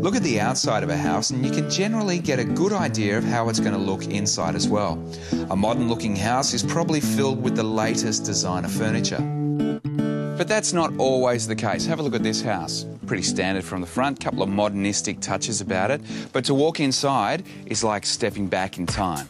Look at the outside of a house and you can generally get a good idea of how it's going to look inside as well. A modern-looking house is probably filled with the latest designer furniture. But that's not always the case. Have a look at this house. Pretty standard from the front, couple of modernistic touches about it, but to walk inside is like stepping back in time.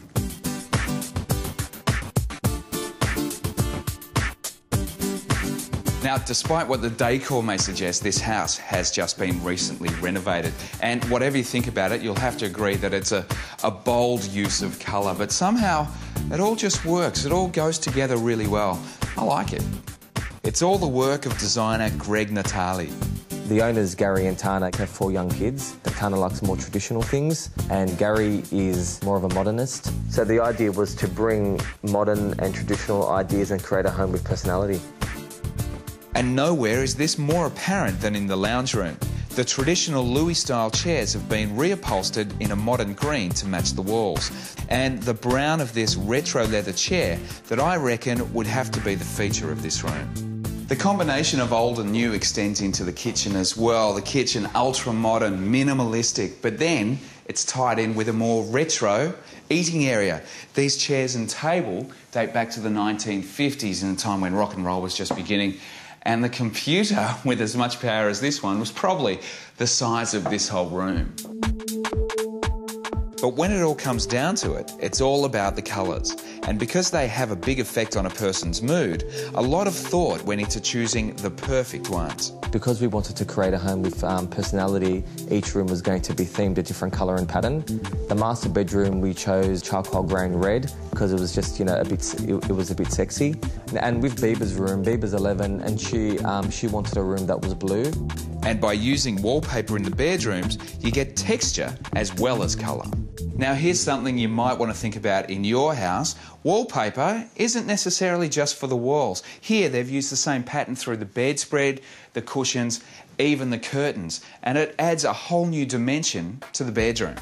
Now, despite what the decor may suggest, this house has just been recently renovated. And whatever you think about it, you'll have to agree that it's a bold use of colour. But somehow, it all just works. It all goes together really well. I like it. It's all the work of designer Greg Natale. The owners, Gary and Tana, have 4 young kids. Tana likes more traditional things, and Gary is more of a modernist. So the idea was to bring modern and traditional ideas and create a home with personality. And nowhere is this more apparent than in the lounge room. The traditional Louis-style chairs have been reupholstered in a modern green to match the walls. And the brown of this retro leather chair that I reckon would have to be the feature of this room. The combination of old and new extends into the kitchen as well. The kitchen, ultra-modern, minimalistic, but then it's tied in with a more retro eating area. These chairs and table date back to the 1950s, in a time when rock and roll was just beginning. And the computer, with as much power as this one, was probably the size of this whole room. But when it all comes down to it, it's all about the colours. And because they have a big effect on a person's mood, a lot of thought went into choosing the perfect ones. Because we wanted to create a home with personality, each room was going to be themed a different colour and pattern. The master bedroom, we chose charcoal grey and red because it was just, you know, it was a bit sexy. And with Biba's room, Biba's 11, and she wanted a room that was blue. And by using wallpaper in the bedrooms, you get texture as well as colour. Now here's something you might want to think about in your house. Wallpaper isn't necessarily just for the walls. Here they've used the same pattern through the bedspread, the cushions, even the curtains, and it adds a whole new dimension to the bedroom.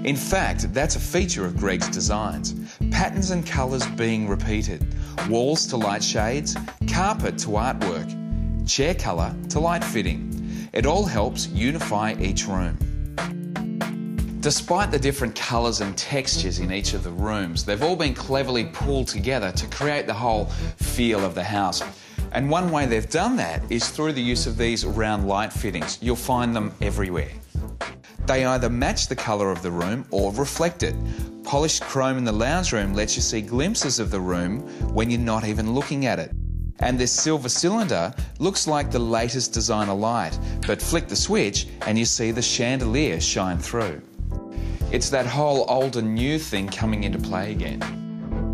In fact, that's a feature of Greg's designs. Patterns and colours being repeated. Walls to light shades, carpet to artwork, chair colour to light fitting. It all helps unify each room. Despite the different colours and textures in each of the rooms, they've all been cleverly pulled together to create the whole feel of the house. And one way they've done that is through the use of these round light fittings. You'll find them everywhere. They either match the colour of the room or reflect it. Polished chrome in the lounge room lets you see glimpses of the room when you're not even looking at it. And this silver cylinder looks like the latest designer light, but flick the switch and you see the chandelier shine through. It's that whole old and new thing coming into play again.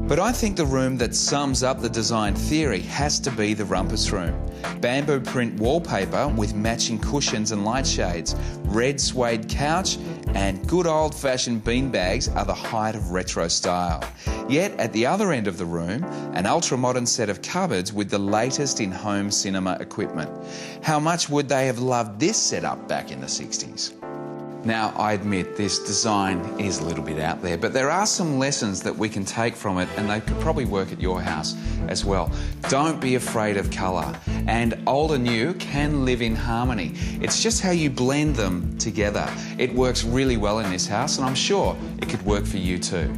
But I think the room that sums up the design theory has to be the rumpus room. Bamboo print wallpaper with matching cushions and light shades, red suede couch, and good old-fashioned beanbags are the height of retro style. Yet at the other end of the room, an ultra-modern set of cupboards with the latest in home cinema equipment. How much would they have loved this setup back in the 60s? Now, I admit this design is a little bit out there, but there are some lessons that we can take from it, and they could probably work at your house as well. Don't be afraid of colour, and old and new can live in harmony. It's just how you blend them together. It works really well in this house, and I'm sure it could work for you too.